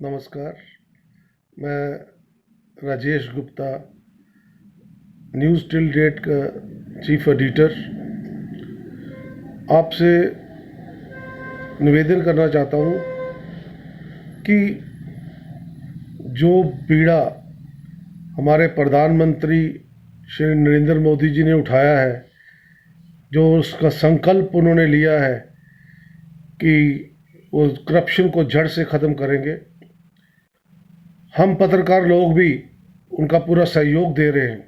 नमस्कार। मैं Rajesh Gupta, news till date का चीफ एडिटर, आपसे निवेदन करना चाहता हूँ कि जो बीड़ा हमारे प्रधानमंत्री श्री नरेंद्र मोदी जी ने उठाया है, जो उसका संकल्प उन्होंने लिया है कि वो करप्शन को जड़ से ख़त्म करेंगे, हम पत्रकार लोग भी उनका पूरा सहयोग दे रहे हैं।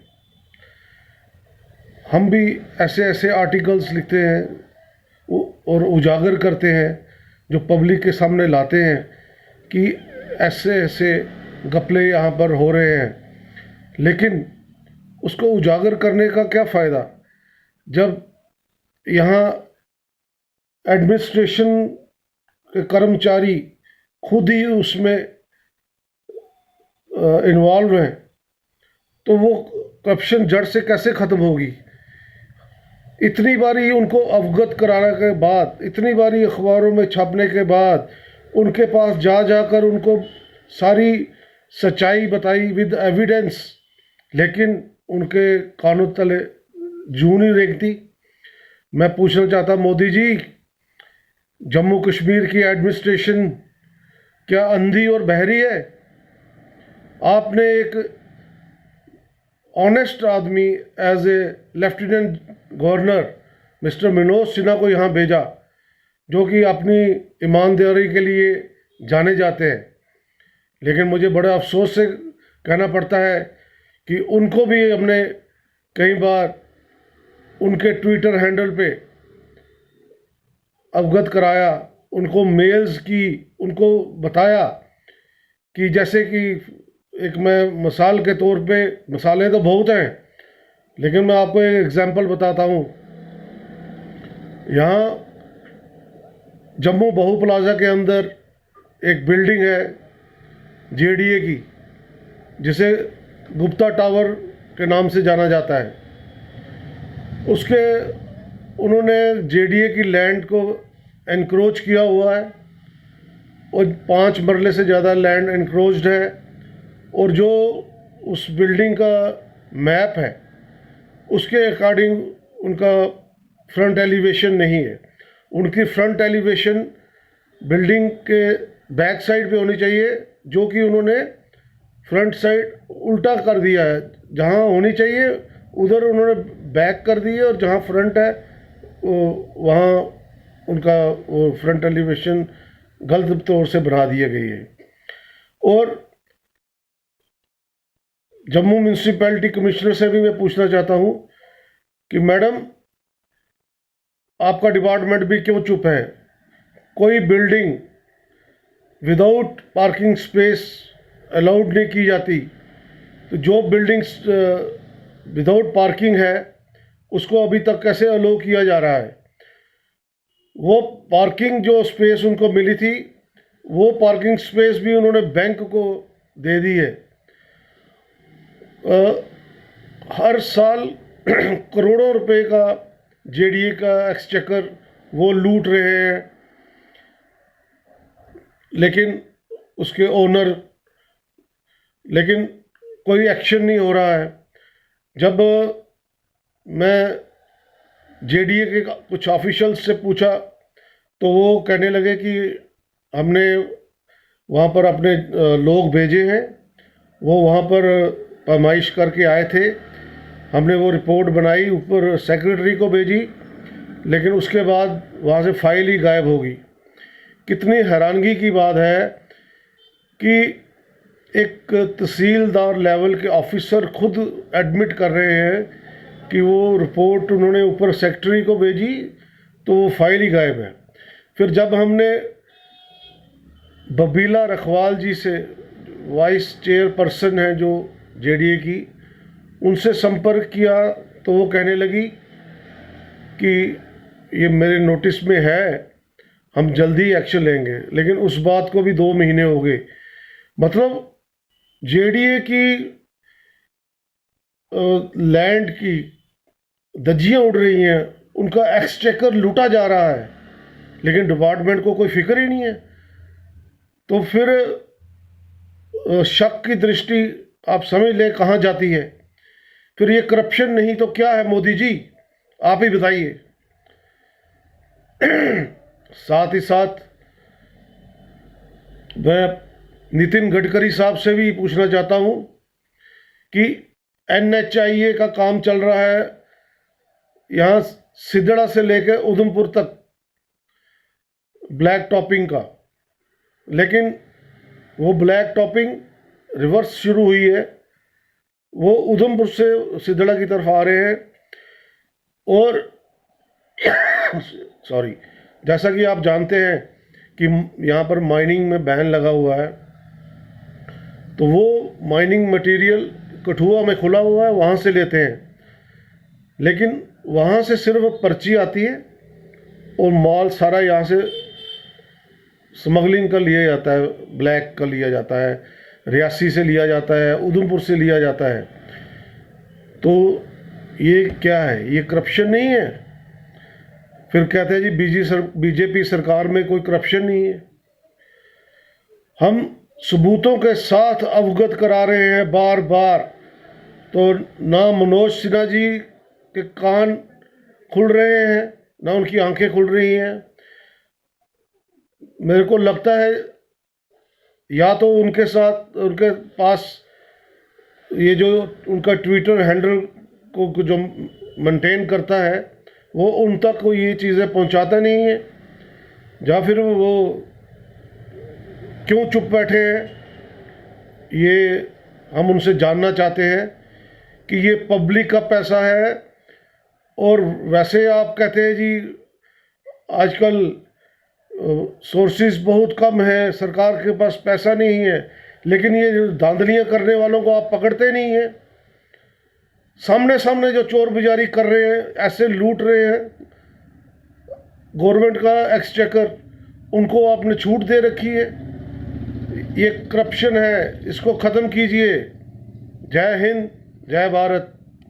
हम भी ऐसे ऐसे आर्टिकल्स लिखते हैं और उजागर करते हैं, जो पब्लिक के सामने लाते हैं कि ऐसे ऐसे घपले यहाँ पर हो रहे हैं। लेकिन उसको उजागर करने का क्या फ़ायदा जब यहाँ एडमिनिस्ट्रेशन के कर्मचारी खुद ही उसमें इन्वॉल्व हैं, तो वो करप्शन जड़ से कैसे ख़त्म होगी। इतनी बारी उनको अवगत कराने के बाद, इतनी बारी अखबारों में छापने के बाद, उनके पास जा जाकर उनको सारी सच्चाई बताई विद एविडेंस, लेकिन उनके कानों तले जूं नहीं रेंगती। मैं पूछना चाहता मोदी जी, जम्मू कश्मीर की एडमिनिस्ट्रेशन क्या अंधी और बहरी है? आपने एक ऑनेस्ट आदमी as a lieutenant governor mister Manoj Sinha को यहाँ भेजा, जो कि अपनी ईमानदारी के लिए जाने जाते हैं। लेकिन मुझे बड़े अफसोस से कहना पड़ता है कि उनको भी हमने कई बार उनके ट्विटर हैंडल पे अवगत कराया, उनको मेल्स की, उनको बताया कि जैसे कि एक मैं मिसाल के तौर पे, मिसालें तो बहुत हैं, लेकिन मैं आपको एक एग्जांपल बताता हूँ। यहाँ जम्मू बहु प्लाजा के अंदर एक बिल्डिंग है जेडीए की, जिसे गुप्ता टावर के नाम से जाना जाता है। उसके उन्होंने जेडीए की लैंड को एनक्रोच किया हुआ है और 5 मरले से ज़्यादा लैंड एनक्रोच्ड है। और जो उस बिल्डिंग का मैप है उसके अकॉर्डिंग उनका फ्रंट एलिवेशन नहीं है। उनकी फ्रंट एलिवेशन बिल्डिंग के बैक साइड पे होनी चाहिए, जो कि उन्होंने फ्रंट साइड उल्टा कर दिया है। जहाँ होनी चाहिए उधर उन्होंने बैक कर दी है, और जहाँ फ्रंट है वहाँ उनका वो फ्रंट एलिवेशन गलत तौर से बना दिया गई है। और जम्मू म्यूनसिपैलिटी कमिश्नर से भी मैं पूछना चाहता हूँ कि मैडम, आपका डिपार्टमेंट भी क्यों चुप है? कोई building without parking space allowed नहीं की जाती, तो जो बिल्डिंग्स विदाउट पार्किंग है उसको अभी तक कैसे अलाउ किया जा रहा है? वो पार्किंग जो स्पेस उनको मिली थी, वो पार्किंग स्पेस भी उन्होंने बैंक को दे दी है। हर साल करोड़ों रुपए का जेडीए का एक्सचेकर वो लूट रहे हैं, लेकिन उसके ओनर, लेकिन कोई एक्शन नहीं हो रहा है। जब मैं जेडीए के कुछ ऑफिशियल्स से पूछा तो वो कहने लगे कि हमने वहाँ पर अपने लोग भेजे हैं, वो वहाँ पर पैमाइश करके आए थे, हमने वो रिपोर्ट बनाई, ऊपर सेक्रेटरी को भेजी, लेकिन उसके बाद वहाँ से फाइल ही गायब होगी। कितनी हैरानगी की बात है कि एक तहसीलदार लेवल के ऑफिसर खुद एडमिट कर रहे हैं कि वो रिपोर्ट उन्होंने ऊपर सेक्रेटरी को भेजी तो वो फाइल ही गायब है। फिर जब हमने बबीला रखवाल जी से, वाइस चेयरपर्सन हैं जो जेडीए की, उनसे संपर्क किया तो वो कहने लगी कि ये मेरे नोटिस में है, हम जल्दी एक्शन लेंगे। लेकिन उस बात को भी 2 महीने हो गए। मतलब जेडीए की लैंड की धज्जियाँ उड़ रही हैं, उनका एक्सचेकर लूटा जा रहा है, लेकिन डिपार्टमेंट को कोई फिक्र ही नहीं है। तो फिर शक की दृष्टि आप समझ लें कहाँ जाती है। फिर ये करप्शन नहीं तो क्या है मोदी जी, आप ही बताइए। साथ ही साथ मैं नितिन गडकरी साहब से भी पूछना चाहता हूँ कि NHIA का काम चल रहा है यहाँ सिद्धड़ा से लेकर उधमपुर तक ब्लैक टॉपिंग का, लेकिन वो ब्लैक टॉपिंग रिवर्स शुरू हुई है, वो उधमपुर से सिद्धड़ा की तरफ आ रहे हैं। और सॉरी, जैसा कि आप जानते हैं कि यहाँ पर माइनिंग में बैन लगा हुआ है, तो वो माइनिंग मटेरियल कठुआ में खुला हुआ है, वहाँ से लेते हैं, लेकिन वहाँ से सिर्फ पर्ची आती है और माल सारा यहाँ से स्मगलिंग का लिया जाता है, ब्लैक का लिया जाता है, रियासी से लिया जाता है, उधमपुर से लिया जाता है। तो ये क्या है, ये करप्शन नहीं है? फिर कहते हैं जी बीजेपी सरकार में कोई करप्शन नहीं है। हम सबूतों के साथ अवगत करा रहे हैं बार बार, तो ना मनोज सिन्हा जी के कान खुल रहे हैं, ना उनकी आंखें खुल रही हैं। मेरे को लगता है या तो उनके पास ये जो उनका ट्विटर हैंडल को जो मेंटेन करता है वो उन तक को ये चीज़ें पहुंचाता नहीं है, या फिर वो क्यों चुप बैठे हैं, ये हम उनसे जानना चाहते हैं कि ये पब्लिक का पैसा है। और वैसे आप कहते हैं जी आजकल सोर्सेज बहुत कम है, सरकार के पास पैसा नहीं है, लेकिन ये धांधलियाँ करने वालों को आप पकड़ते नहीं हैं। सामने सामने जो चोर बाजारी कर रहे हैं, ऐसे लूट रहे हैं गवर्नमेंट का एक्सचेकर, उनको आपने छूट दे रखी है। ये करप्शन है, इसको ख़त्म कीजिए। जय हिंद, जय भारत।